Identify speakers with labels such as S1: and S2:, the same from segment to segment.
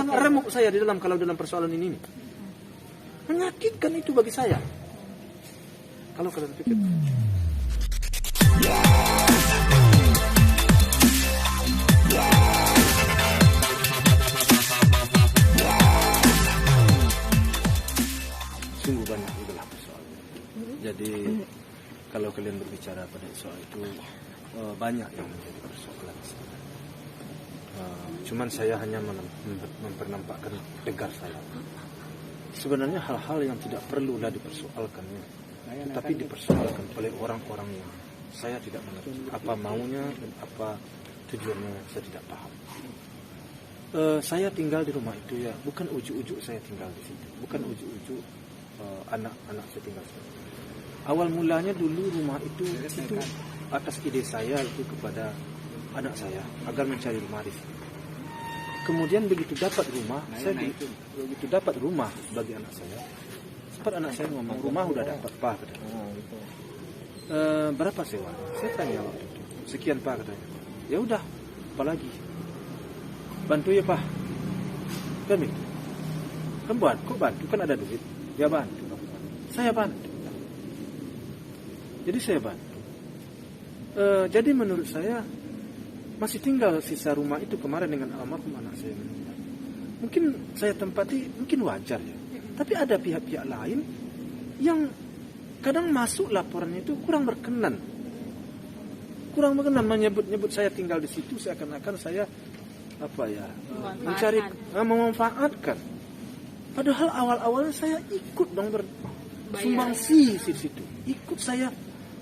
S1: Sangat remuk saya kalau dalam persoalan ini. Menyakitkan itu bagi saya. Kalau kalian pikir. Sungguh banyak itulah persoalan. Jadi kalau kalian berbicara pada soal itu banyak yang menjadi persoalan. Cuman saya hanya mempernampakkan tegar saya. Sebenarnya hal-hal yang tidak perlulah dipersoalkannya, tetapi dipersoalkan oleh orang-orang yang saya tidak mengerti apa maunya dan apa tujuannya, saya tidak paham. Saya tinggal di rumah itu ya, bukan ujuk-ujuk saya tinggal di situ, bukan ujuk-ujuk anak-anak saya tinggal di situ. Awal mulanya dulu rumah itu atas ide saya itu kepada anak saya agar mencari rumah di situ. Kemudian begitu dapat rumah, begitu dapat rumah bagi anak saya, sempat anak saya ngomong rumah udah dapat Pak katanya. Berapa sewa? Saya tanya waktu itu, sekian Pak katanya. Ya udah, apalagi bantu ya Pak. Kami, kok bantu kan ada duit. Ya bantu. Saya bantu. Jadi saya bantu. Jadi menurut saya masih tinggal sisa rumah itu kemarin dengan almarhum anak saya meninggal. Mungkin saya tempati, mungkin wajar ya. Tapi ada pihak-pihak lain yang kadang masuk laporannya itu kurang berkenan menyebut saya tinggal di situ seakan-akan saya memanfaatkan. Padahal awal-awalnya saya ikut dong bersumbangsi di situ, ikut saya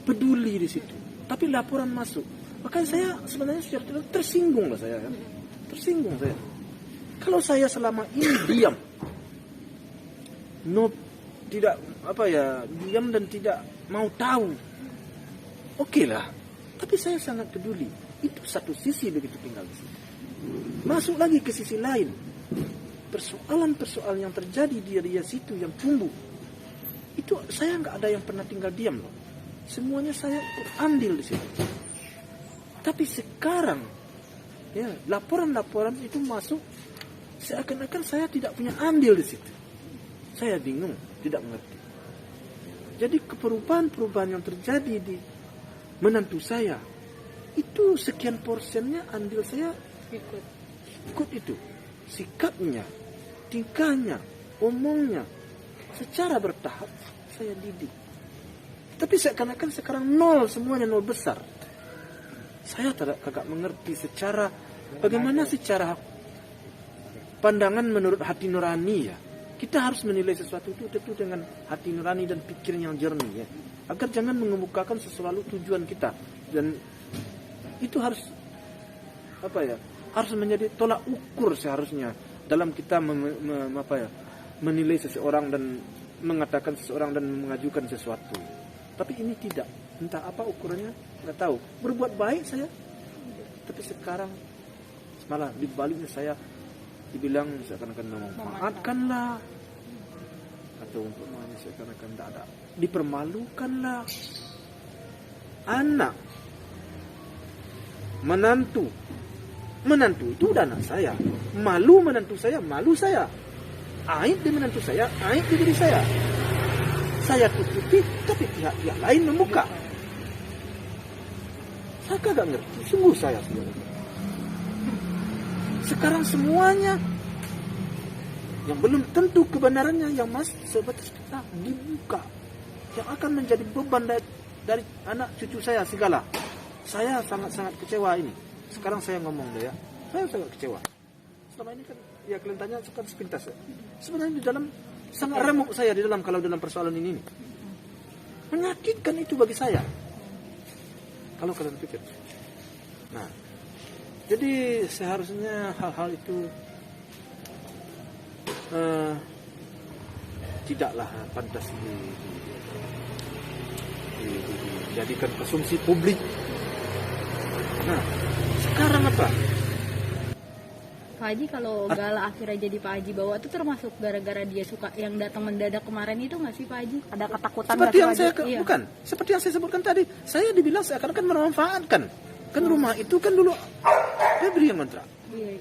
S1: peduli di situ. Tapi laporan masuk, makanya saya sebenarnya secara tersinggung lah saya. Tersinggung saya. Kalau saya selama ini diam, diam dan tidak mau tahu, oke lah. Tapi saya sangat peduli. Itu satu sisi begitu tinggal di sini. Masuk lagi ke sisi lain, persoalan-persoalan yang terjadi di area situ yang tumbuh, itu saya nggak ada yang pernah tinggal diam loh. Semuanya saya ambil di situ. Tapi sekarang, ya laporan-laporan itu masuk, seakan-akan saya tidak punya andil di situ. Saya bingung, tidak mengerti. Jadi perubahan-perubahan yang terjadi di menantu saya, itu sekian porsennya andil saya ikut itu. Sikapnya, tingkahnya, omongnya, secara bertahap saya didik. Tapi seakan-akan sekarang semuanya nol besar. Saya kagak mengerti bagaimana secara pandangan menurut hati nurani ya. Kita harus menilai sesuatu itu tentu dengan hati nurani dan pikir yang jernih ya. Agar jangan mengemukakan sesuatu tujuan kita. Dan itu harus harus menjadi tolak ukur seharusnya dalam kita menilai seseorang dan mengatakan seseorang dan mengajukan sesuatu. Tapi ini tidak, entah apa ukurannya, nggak tahu. Berbuat baik saya, tapi sekarang malah dibaliknya saya dibilang seakan-akan memanfaatkanlah, atau umpamanya seakan-akan tidak ada, dipermalukanlah. Anak, menantu itu udah anak saya. Malu menantu saya, malu saya. Aib di menantu saya, aib di diri saya. Saya tutupi, tapi pihak-pihak lain membuka. Saya kagak ngerti, sungguh saya sebenarnya. Sekarang semuanya yang belum tentu kebenarannya yang masih sebatas kita dibuka, yang akan menjadi beban dari anak cucu saya segala. Saya sangat-sangat kecewa ini. Sekarang saya ngomong deh ya, saya sangat kecewa. Selama ini kan, ya kalian tanya kan sepintas ya. Sebenarnya di dalam sangat remuk saya kalau dalam persoalan ini. Menyakitkan itu bagi saya. Kalau kalian pikir. Nah, jadi seharusnya hal-hal itu tidaklah pantas dijadikan konsumsi publik. Nah, sekarang apa?
S2: Pak Haji kalau Gala akhirnya jadi Pak Haji bawa itu termasuk gara-gara dia suka yang datang mendadak kemarin itu nggak sih Pak Haji? Ada ketakutan
S1: seperti yang saya bukan seperti yang saya sebutkan tadi. Saya dibilang seakan-akan memanfaatkan kan rumah itu kan dulu dia beri yang kontrak.
S2: Iya.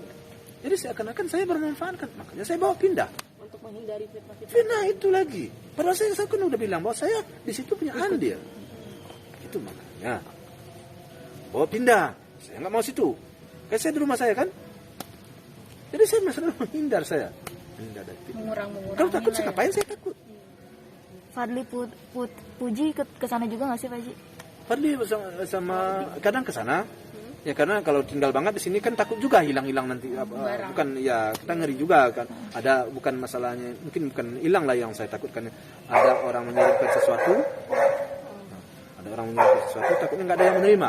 S1: Jadi seakan-akan saya bermanfaatkan, makanya saya bawa pindah.
S2: Untuk menghindari fitnah-fitnah.
S1: Fitnah itu lagi. Padahal saya kan udah bilang bahwa saya di situ punya andil. Itu makanya bawa pindah. Saya nggak mau situ. Kayak saya di rumah saya kan. Jadi saya selalu menghindar saya. Menghindar dari fitnah.
S2: Mengurangi.
S1: Kalau takut saya
S2: lah ya.
S1: ngapain saya takut?
S3: Fadli Puji ke sana juga nggak sih Pak Haji?
S1: Fadli sama kadang ke sana. Ya karena kalau tinggal banget di sini kan takut juga hilang-hilang nanti bukan ya kita ngeri juga kan. Ada bukan masalahnya mungkin bukan hilang lah yang saya takutkan. Ada orang mengirimkan sesuatu. Nah, ada orang mengirimkan sesuatu takutnya nggak ada yang menerima.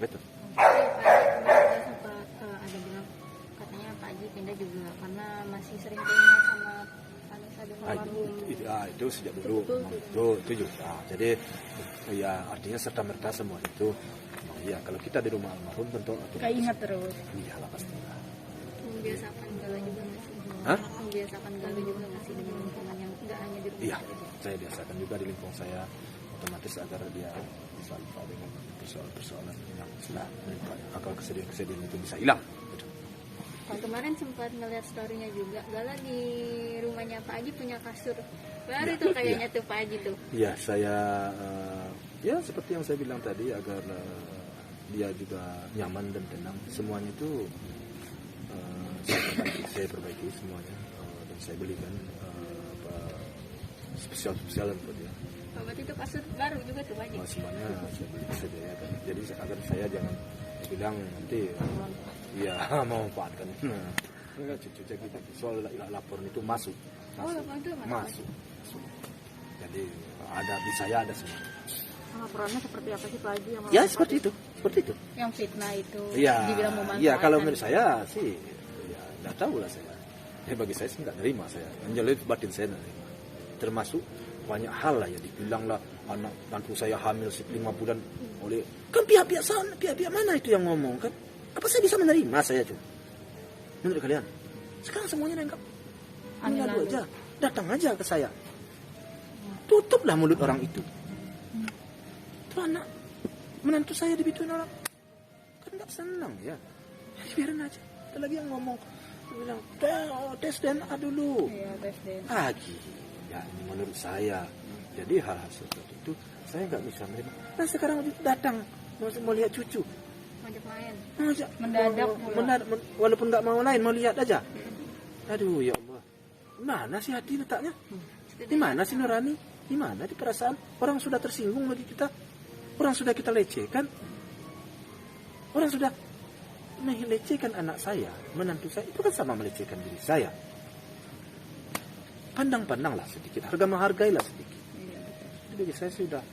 S1: Betul.
S2: Ada sempat ada bilang katanya Pak Haji pindah juga karena masih sering keingat sama Vanessa dan almarhum.
S1: Itu sejak dulu. Itu juga. Jadi ya artinya serta merta semua itu. Ya kalau kita di rumah almarhum tentu
S2: Kayak ingat terus.
S1: Iyalah pastilah.
S2: Membiasakan galau juga masih.
S1: Hah?
S2: Membiasakan galau juga masih dengan lingkungan yang tidak hanya di rumah.
S1: Iya, saya biasakan juga di lingkungan saya otomatis agar dia bisa lupa dengan persoalan-persoalan yang sudah menimpa akal kesedihan itu bisa hilang. Betul.
S2: Kemarin sempat ngeliat story-nya juga, Gala di rumahnya Pak Haji punya kasur baru tuh kayaknya tuh Pak Haji tuh.
S1: Iya, saya ya seperti yang saya bilang tadi agar dia juga nyaman dan tenang. Semuanya itu saya perbaiki semuanya dan saya belikan spesial untuk dia.
S2: Berarti itu kasur baru juga tuh Pak Haji.
S1: Semuanya saya beli sediakan. Jadi agar saya jangan bilang nanti iya mau manfaatkan. Enggak cucu kita soal laporan itu masuk.
S2: Laporan itu
S1: masuk. Jadi ada di saya ada semua.
S3: Laporannya seperti apa sih Pak Haji?
S1: Ya seperti itu.
S2: Yang fitnah itu
S1: Iya.
S2: dibilang memanfaatkan.
S1: Iya kalau menurut saya sih ya nggak tahu lah saya. Ya bagi saya sih nggak nerima saya. Menjalin batin saya nggak nerima. Termasuk banyak hal lah ya dibilang lah anak mantu saya hamil 5 bulan oleh kan pihak-pihak sana pihak-pihak mana itu yang ngomong kan apa saya bisa menerima saya tuh menurut kalian sekarang semuanya dianggap lalu aja datang aja ke saya tutuplah mulut orang itu anak menantu saya dibituin orang kan nggak senang ya biarin aja ada lagi yang ngomong bilang tes DNA dulu
S2: Iya, tes DNA.
S1: lagi ya ini menurut saya jadi hal-hal seperti itu saya nggak bisa menerima nah sekarang datang mau lihat cucu
S2: Ngajak main.
S1: ngajak
S2: Mendadak pula.
S1: walaupun nggak mau lain mau lihat aja aduh ya Allah mana sih hati letaknya di mana sih nurani di mana di perasaan orang sudah tersinggung bagi kita orang sudah kita lecehkan orang sudah melecehkan anak saya menantu saya itu kan sama melecehkan diri saya pandang-pandanglah sedikit harga menghargailah sedikit jadi saya sudah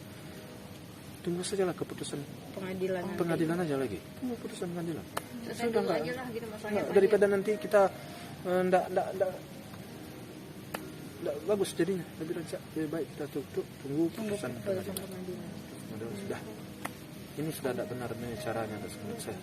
S1: tunggu sajalah keputusan pengadilan aja lagi tunggu putusan pengadilan
S2: Sudah enggak aja lah gitu masalahnya
S1: daripada nanti kita ndak bagus jadinya lebih baik kita tunggu putusan pengadilan. Sudah ini sudah tidak benar caranya menurut saya.